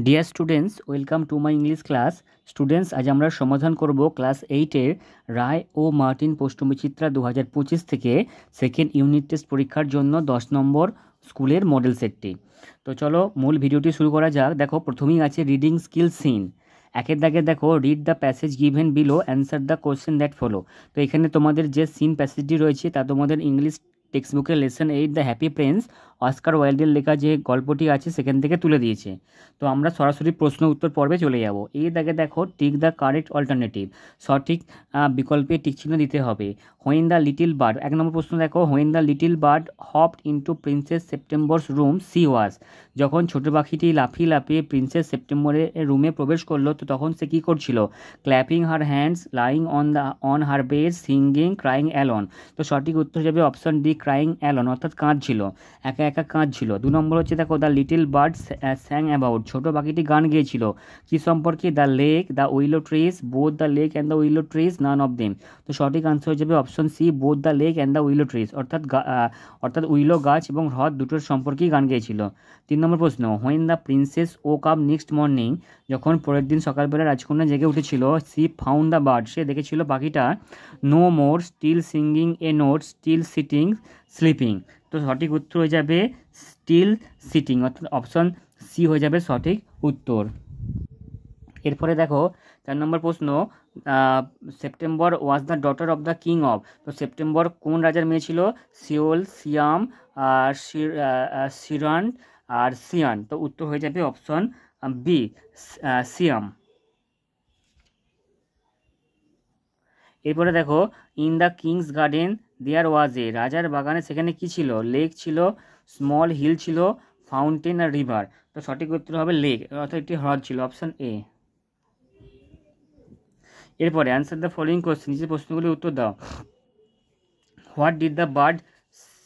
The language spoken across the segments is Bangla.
Dear students, welcome to my English class. Students, আজ আমরা সমাধান করব ক্লাস 8-এর রায় ও মার্টিন প্রশ্নবিচিত্রা 2025 থেকে সেকেন্ড ইউনিট টেস্ট পরীক্ষার জন্য 10 নম্বর স্কুলের মডেল সেটটি। তো চলো মূল ভিডিওটি শুরু করা যাক। দেখো, প্রথমেই আছে রিডিং স্কিল সিন। একের দাগে দেখো, read the passage given below, answer the question that follow. তো এখানে তোমাদের যে সিন প্যাসেজটি রয়েছে তা তোমাদের ইংলিশ টেক্সট বুকের lesson 8 the happy prince Oscar ওয়াইল্ডের লেখা যে গল্পটি আছে সেখান থেকে তুলে দিয়েছে। তো আমরা সরাসরি প্রশ্ন উত্তর পর্বে চলে যাব। এই দাগে দেখো, টিক দ্য কারেক্ট অল্টারনেটিভ, সঠিক বিকল্পে টিক চিহ্ন দিতে হবে। হোয়েন দ্য লিটিল বার্ড, 1 নম্বর প্রশ্ন দেখো, when the little bird hopped into princess September's room she was, যখন ছোট পাখিটি লাফিয়ে লাফিয়ে প্রিন্সেস সেপ্টেম্বরের রুমে প্রবেশ করলো তো তখন সে কী করছিল? Clapping her hands, lying on her bed, singing, crying alone. তো সঠিক উত্তর যাবে অপশন ডি, ক্রাইং অ্যালন, অর্থাৎ কাঁদছিল, একা একা কাঁদছিল। 2 নম্বর হচ্ছে দেখো, the little bird sang about, ছোট পাখিটি গান গেয়েছিল কি সম্পর্কে? The lake, the willow trees, both the lake and the willow trees, none of them. তো সঠিক আনসার হয়ে যাবে option C, both the lake and the willow trees, অর্থাৎ উইলো গাছ এবং হ্রদ দুটোর সম্পর্কেই গান গেয়েছিল। 3 নম্বর প্রশ্ন, when the princess woke up next morning, যখন পরের দিন সকালবেলা রাজকন্যা জেগে উঠেছিল, সি ফাউন্ড দ্য বার্ড, সে দেখেছিল পাখিটা no more, still singing a note, still sitting, sleeping. তো সঠিক উত্তর হয়ে যাবে স্টিল সিটিং, অর্থাৎ অপশন সি হয়ে যাবে সঠিক উত্তর। এরপরে দেখো 4 নম্বর প্রশ্ন, September was the daughter of the king of. তো সেপ্টেম্বর কোন রাজার মেয়ে ছিল? সিওল, সিয়াম, সিরান আর সিয়ান। তো উত্তর হয়ে যাবে অপশন বি, সিয়াম। এরপরে দেখো, ইন দ্য কিংস গার্ডেন দেয়ার ওয়াজ এ, রাজার বাগানে সেখানে কি ছিল? লেক ছিল, স্মল হিল ছিল, ফাউন্টেন আর রিভার। তো সঠিক উত্তর হবে লেক, অর্থাৎ একটি হ্রদ ছিল, অপশন এ। এরপরে অ্যান্সার দ্য ফলোইং কোশ্চেন, নিচের প্রশ্নগুলির উত্তর দাও। What did the bird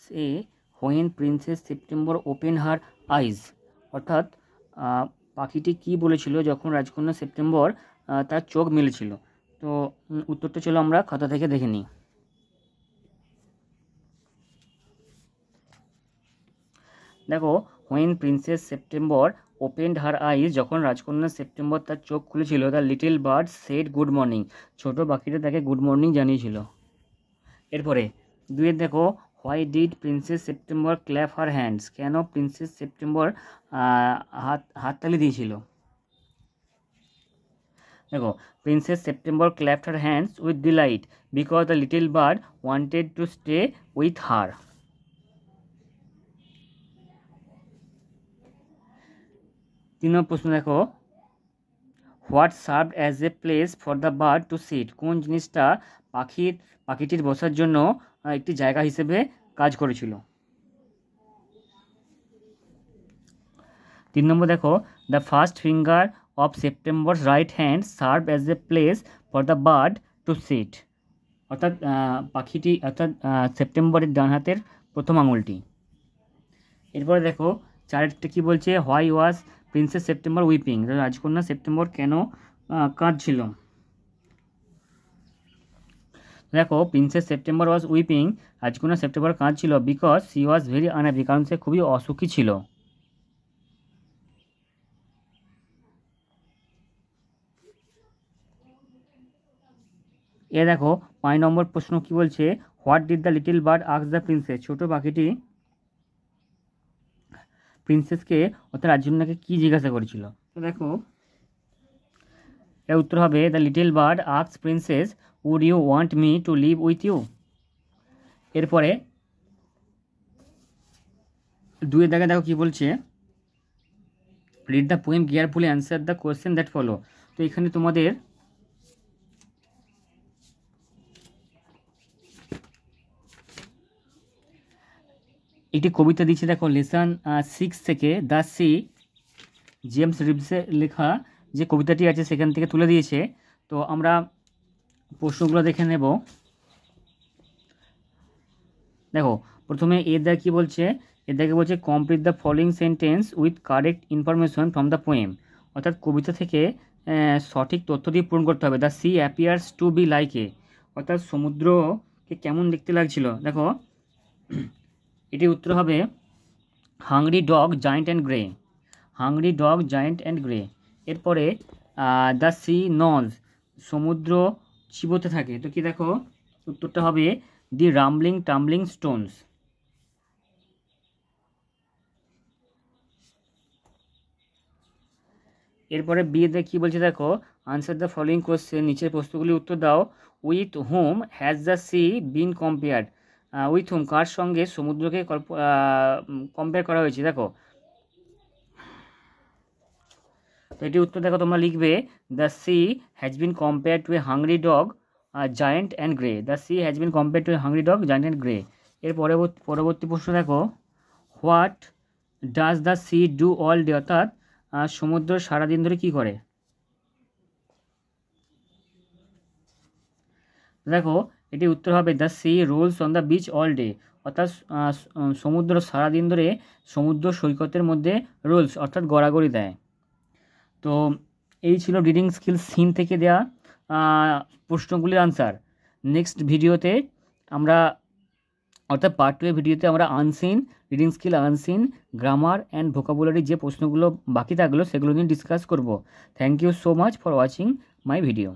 say when princess September open her eyes, অর্থাৎ পাখিটি কি বলেছিল যখন রাজকন্যা সেপ্টেম্বর তার চোখ মেলেছিল? তো উত্তরটা চলো আমরা খাতা থেকে দেখে নিই। দেখো, when princess September opened her eyes, যখন রাজকন্যা সেপ্টেম্বর তার চোখ খুলেছিল, the little bird said good morning, ছোট পাখিটা তাকে গুড মর্নিং জানিয়েছিল। এরপরে 2 দেখো, why did princess September clap her hands, কেন প্রিন্সেস সেপ্টেম্বর হাততালি দিয়েছিল? দেখো, princess September clapped her hands with delight because the little bird wanted to stay with her. 3 নম্বর প্রশ্ন দেখো, what served as a place for the bird to seat, কোন জিনিসটা পাখিটির বসার জন্য একটি জায়গা হিসেবে কাজ করেছিল? 3 নম্বর দেখো, the first finger of September right hand serve as a place for the bird to sit, অর্থাৎ সেপ্টেম্বরের ডান হাতের প্রথম আঙুলটি। এরপরে দেখো 4টা কী বলছে, why was princess September weeping, রাজকন্যা সেপ্টেম্বর কেন কাঁদছিল? দেখো, প্রিন্সেস সেপ্টেম্বর ওয়াজ উইপিং, রাজকন্যা সেপ্টেম্বর কাঁদছিল because she was very unhappy, কারণ সে খুবই অসুখী ছিল। দেখো 5 নম্বর প্রশ্ন কি বলছে, what did the little bird ask the princess, ছোট পাখিটি প্রিন্সেসকে অর্থাৎ রাজকন্যাকে কি জিজ্ঞাসা করেছিল? তো দেখো, এর উত্তর হবে the little bird asked princess would you want me to live with you. এরপরে 2 দাগে দেখো কি বলছে, read the poem carefully, answer the question that follow. তো এখানে তোমাদের একটি কবিতা দিচ্ছে, দেখো লেসন 6 থেকে, দ্য সি, জেমস রিভসের লেখা যে কবিতাটি আছে সেখান থেকে তুলে দিয়েছে। তো আমরা প্রশ্নগুলো দেখে নেব। দেখো, প্রথমে এর কি বলছে, এদেরকে বলছে complete the following sentence with correct information from the poem, অর্থাৎ কবিতা থেকে সঠিক তথ্য দিয়ে পূরণ করতে হবে। The C appears to be like a, অর্থাৎ সমুদ্রকে কেমন দেখতে লাগছিল? দেখো, এটির উত্তর হবে hungry dog, giant and grey, hungry dog, giant and grey. এরপরে দ্য সি নজ, সমুদ্র চিবোতে থাকে। তো কি দেখো উত্তরটা হবে দি রামব্লিং টাম্বলিং স্টোনস। এরপরে বিয়েতে কী বলছে দেখো, আনসার দ্য ফলোয়িং কোশ্চেন, নিচের প্রশ্নগুলির উত্তর দাও। With whom has the sea been compared, with whom কার সঙ্গে সমুদ্রকে কম্পেয়ার করা হয়েছে দেখো। তো এটি উত্তর দেখো তোমরা লিখবে the she has been compare to A hungry dog, giant and grey. The she has been compare to A hungry dog, giant and grey. এর পরবর্তী প্রশ্ন দেখো, what does the sea do all day, অর্থাৎ সমুদ্র সারাদিন ধরে কী করে। দেখো এটি উত্তর হবে the sea rolls on the beach all day, অর্থাৎ সমুদ্র সারাদিন ধরে সমুদ্র সৈকতের মধ্যে রোলস অর্থাৎ গড়াগড়ি দেয়। তো এই ছিল রিডিং স্কিল সিন থেকে দেওয়া প্রশ্নগুলির আনসার। নেক্সট ভিডিওতে আমরা, অর্থাৎ পার্ট 2 ভিডিওতে আমরা unseen, reading skill unseen, grammar and vocabulary যে প্রশ্নগুলো বাকি থাকলো সেগুলো নিয়ে ডিসকাস করব। Thank you so much for watching my video.